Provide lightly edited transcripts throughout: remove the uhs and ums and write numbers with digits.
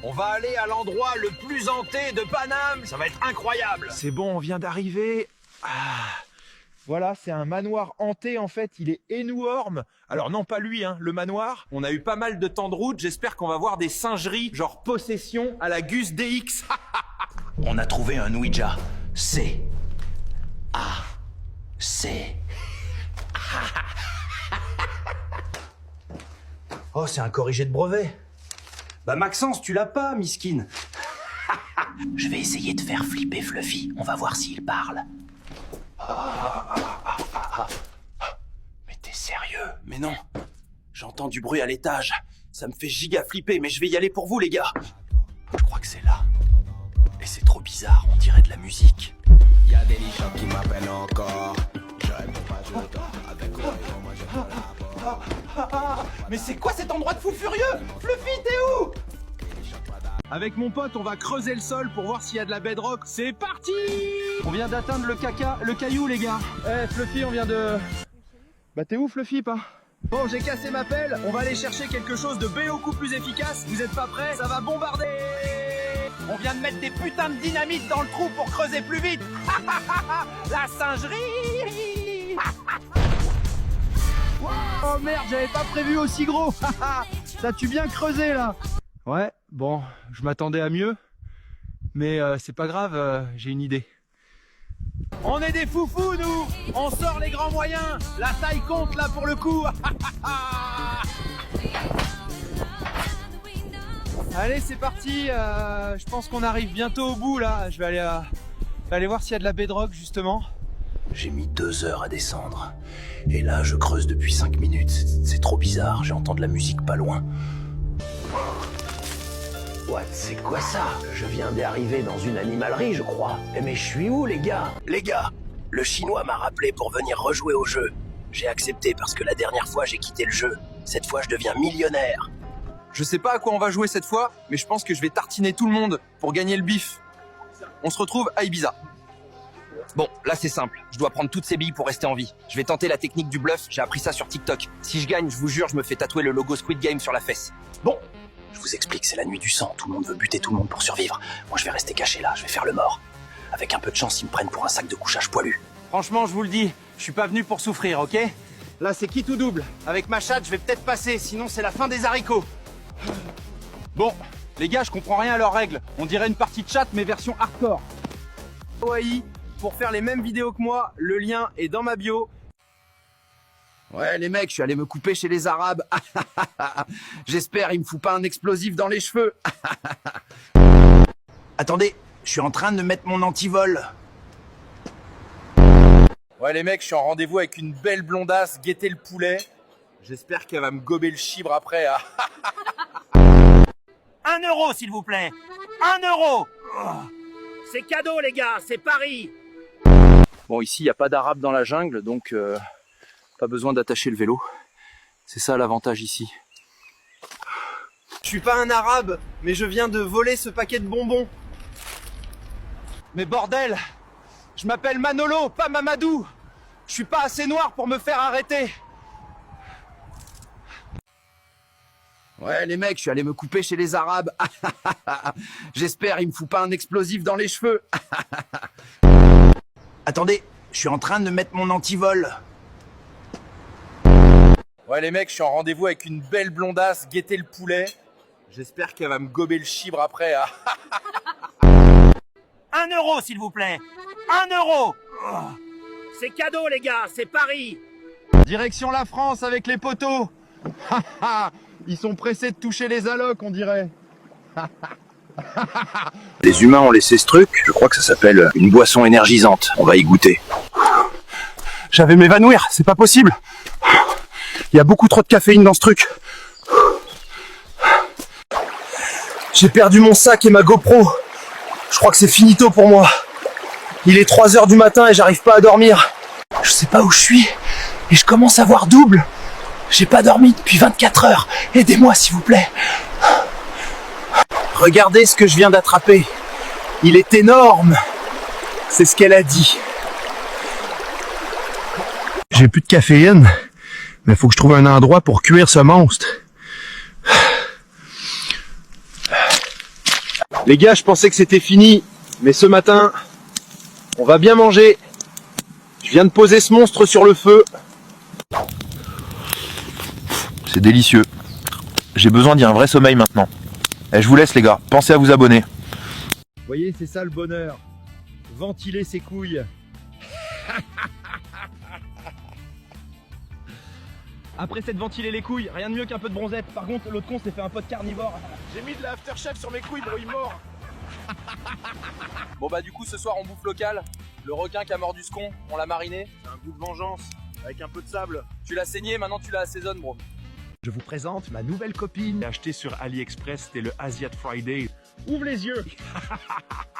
On va aller à l'endroit le plus hanté de Paname. Ça va être incroyable. C'est bon, on vient d'arriver. Voilà, c'est un manoir hanté en fait, il est énorme. Alors non, pas lui, hein, le manoir. On a eu pas mal de temps de route, j'espère qu'on va voir des singeries, genre possession à la Gus DX. On a trouvé un Ouija. C. Oh, c'est un corrigé de brevet. Bah Maxence, tu l'as pas, miskin. Je vais essayer de faire flipper Fluffy. On va voir s'il parle. Mais t'es sérieux? Mais non. J'entends du bruit à l'étage. Ça me fait giga flipper, mais je vais y aller pour vous, les gars. Je crois que c'est là. Et c'est trop bizarre, on dirait de la musique. Y'a des lichons qui m'appellent encore. Je réponds pas, je dors avec eux. Moi je prends la porte. Mais c'est quoi cet endroit de fou furieux? Fluffy, t'es où? Avec mon pote, on va creuser le sol pour voir s'il y a de la bedrock. C'est parti! On vient d'atteindre le caillou, les gars. Eh, Fluffy, on vient de... Bah t'es où Fluffy, pas? Bon, j'ai cassé ma pelle. On va aller chercher quelque chose de beaucoup plus efficace. Vous êtes pas prêts? Ça va bombarder! On vient de mettre des putains de dynamite dans le trou pour creuser plus vite. La singerie. Oh merde, j'avais pas prévu aussi gros. Ça tue bien creusé là. Ouais, bon, je m'attendais à mieux. Mais c'est pas grave, j'ai une idée. On est des foufous, nous. On sort les grands moyens. La taille compte là pour le coup. Allez, c'est parti. Je pense qu'on arrive bientôt au bout là. Je vais aller voir s'il y a de la bedrock justement. J'ai mis 2 heures à descendre. Et là, je creuse depuis 5 minutes. C'est trop bizarre, j'entends de la musique pas loin. What, c'est quoi ça? Je viens d'arriver dans une animalerie, je crois. Mais je suis où, les gars? Les gars, le chinois m'a rappelé pour venir rejouer au jeu. J'ai accepté parce que la dernière fois, j'ai quitté le jeu. Cette fois, je deviens millionnaire. Je sais pas à quoi on va jouer cette fois, mais je pense que je vais tartiner tout le monde pour gagner le bif. On se retrouve à Ibiza. Bon, là c'est simple. Je dois prendre toutes ces billes pour rester en vie. Je vais tenter la technique du bluff, j'ai appris ça sur TikTok. Si je gagne, je vous jure, je me fais tatouer le logo Squid Game sur la fesse. Bon, je vous explique, c'est la nuit du sang. Tout le monde veut buter tout le monde pour survivre. Moi, je vais rester caché là, je vais faire le mort. Avec un peu de chance, ils me prennent pour un sac de couchage poilu. Franchement, je vous le dis, je suis pas venu pour souffrir, ok? Là c'est qui tout double. Avec ma chatte, je vais peut-être passer, sinon c'est la fin des haricots. Bon, les gars, je comprends rien à leurs règles. On dirait une partie de chat, mais version hardcore. Hawaii, pour faire les mêmes vidéos que moi, le lien est dans ma bio. Ouais, les mecs, je suis allé me couper chez les Arabes. J'espère, il me fout pas un explosif dans les cheveux. Attendez, je suis en train de mettre mon antivol. Ouais, les mecs, je suis en rendez-vous avec une belle blondasse, guetter le poulet. J'espère qu'elle va me gober le chibre après. 1 euro, s'il vous plaît. 1 euro. C'est cadeau, les gars, c'est Paris. Bon, ici, il n'y a pas d'arabe dans la jungle, donc pas besoin d'attacher le vélo. C'est ça l'avantage ici. Je suis pas un arabe, mais je viens de voler ce paquet de bonbons. Mais bordel, je m'appelle Manolo, pas Mamadou. Je suis pas assez noir pour me faire arrêter. Ouais, les mecs, je suis allé me couper chez les Arabes. J'espère, il me fout pas un explosif dans les cheveux. Attendez, je suis en train de mettre mon antivol. Ouais, les mecs, je suis en rendez-vous avec une belle blondasse, guetter le poulet. J'espère qu'elle va me gober le chibre après. 1 euro, s'il vous plaît. 1 euro. C'est cadeau, les gars, c'est Paris. Direction la France avec les poteaux. Ils sont pressés de toucher les allocs, on dirait. Les humains ont laissé ce truc, je crois que ça s'appelle une boisson énergisante. On va y goûter. J'avais m'évanouir, c'est pas possible. Il y a beaucoup trop de caféine dans ce truc. J'ai perdu mon sac et ma GoPro. Je crois que c'est finito pour moi. Il est 3 h du matin et j'arrive pas à dormir. Je sais pas où je suis et je commence à voir double. J'ai pas dormi depuis 24 heures. Aidez-moi s'il vous plaît. Regardez ce que je viens d'attraper. Il est énorme. C'est ce qu'elle a dit. J'ai plus de caféine, mais faut que je trouve un endroit pour cuire ce monstre. Les gars, je pensais que c'était fini, mais ce matin, on va bien manger. Je viens de poser ce monstre sur le feu. C'est délicieux. J'ai besoin d'un vrai sommeil maintenant. Et je vous laisse les gars, pensez à vous abonner. Vous voyez, c'est ça le bonheur. Ventiler ses couilles. Après s'être ventilé les couilles, rien de mieux qu'un peu de bronzette. Par contre, l'autre con s'est fait un pot de carnivore. J'ai mis de la aftershave sur mes couilles, bro, il mord. Bon bah du coup ce soir on bouffe local. Le requin qui a mordu ce con, on l'a mariné. C'est un goût de vengeance, avec un peu de sable. Tu l'as saigné, maintenant tu l'as assaisonné bro. Je vous présente ma nouvelle copine. J'ai acheté sur AliExpress, c'était le Asiat Friday. Ouvre les yeux.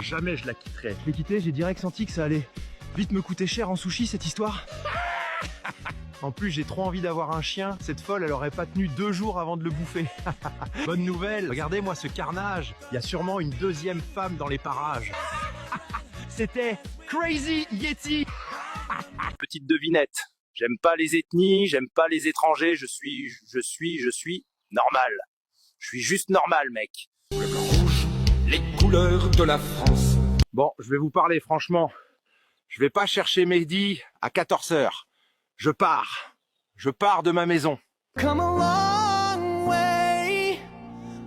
Jamais je la quitterai. Je l'ai quittée, j'ai direct senti que ça allait vite me coûter cher en sushi cette histoire. En plus, j'ai trop envie d'avoir un chien. Cette folle, elle aurait pas tenu 2 jours avant de le bouffer. Bonne nouvelle, regardez-moi ce carnage. Il y a sûrement une deuxième femme dans les parages. C'était Crazy Yeti. Petite devinette. J'aime pas les ethnies, j'aime pas les étrangers, je suis normal. Je suis juste normal, mec. Les couleurs de la France. Bon, je vais vous parler franchement. Je vais pas chercher Mehdi à 14h. Je pars de ma maison. Come a long way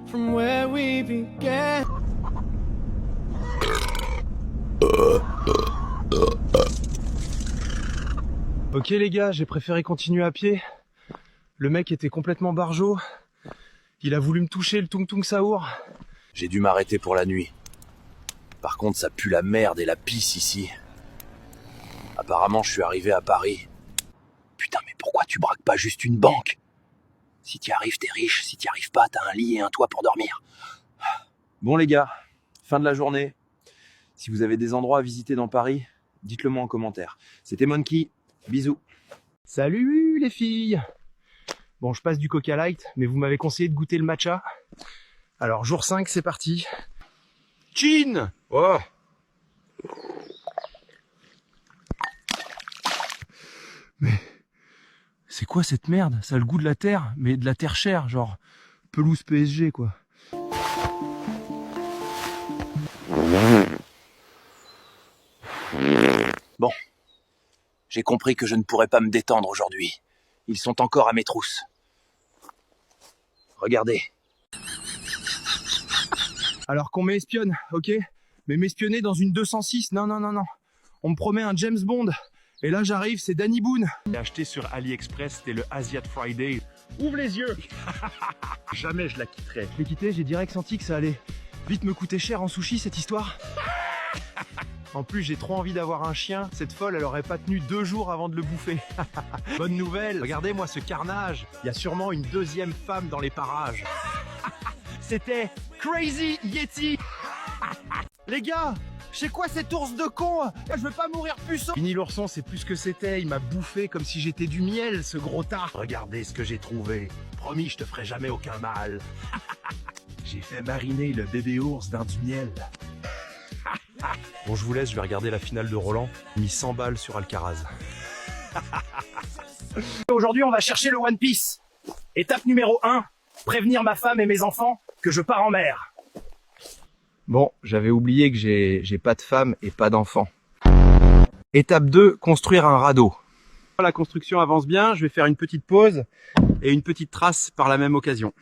from where we began. Ok les gars, j'ai préféré continuer à pied. Le mec était complètement barjot. Il a voulu me toucher le tung tung saour. J'ai dû m'arrêter pour la nuit. Par contre, ça pue la merde et la pisse ici. Apparemment, je suis arrivé à Paris. Putain, mais pourquoi tu braques pas juste une banque? Si t'y arrives, t'es riche. Si t'y arrives pas, t'as un lit et un toit pour dormir. Bon les gars, fin de la journée. Si vous avez des endroits à visiter dans Paris, dites-le moi en commentaire. C'était Monkey, bisous. Salut les filles. Bon, je passe du Coca Light, mais vous m'avez conseillé de goûter le matcha. Alors, jour 5, c'est parti. Chin. Oh. Mais c'est quoi cette merde? Ça a le goût de la terre, mais de la terre chère, genre pelouse PSG quoi. Bon. J'ai compris que je ne pourrais pas me détendre aujourd'hui. Ils sont encore à mes trousses. Regardez. Alors qu'on m'espionne, ok? Mais m'espionner dans une 206, non. On me promet un James Bond. Et là j'arrive, c'est Danny Boone. J'ai acheté sur AliExpress, c'était le Asiat Friday. Ouvre les yeux. Jamais je la quitterai. Je l'ai quitté, j'ai direct senti que ça allait vite me coûter cher en sushi cette histoire. En plus, j'ai trop envie d'avoir un chien. Cette folle, elle aurait pas tenu 2 jours avant de le bouffer. Bonne nouvelle, regardez-moi ce carnage. Il y a sûrement une deuxième femme dans les parages. C'était Crazy Yeti. Les gars, c'est quoi cet ours de con? Je veux pas mourir puceau. Fini l'ourson, c'est plus ce que c'était. Il m'a bouffé comme si j'étais du miel, ce gros tas. Regardez ce que j'ai trouvé. Promis, je te ferai jamais aucun mal. J'ai fait mariner le bébé ours dans du miel. Bon, je vous laisse, je vais regarder la finale de Roland. Mis 100 balles sur Alcaraz. Aujourd'hui, on va chercher le One Piece. Étape numéro 1, prévenir ma femme et mes enfants que je pars en mer. Bon, j'avais oublié que j'ai pas de femme et pas d'enfant. Étape 2, construire un radeau. La construction avance bien, je vais faire une petite pause et une petite trace par la même occasion.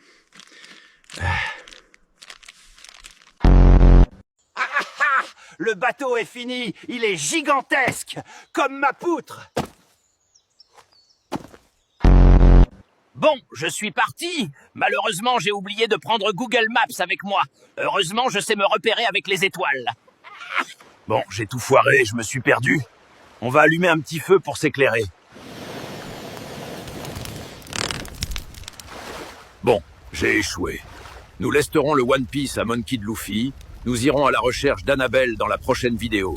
Le bateau est fini, il est gigantesque, comme ma poutre. Bon, je suis parti. Malheureusement, j'ai oublié de prendre Google Maps avec moi. Heureusement, je sais me repérer avec les étoiles. Bon, j'ai tout foiré, je me suis perdu. On va allumer un petit feu pour s'éclairer. Bon, j'ai échoué. Nous laisserons le One Piece à Monkey de Luffy. Nous irons à la recherche d'Annabelle dans la prochaine vidéo.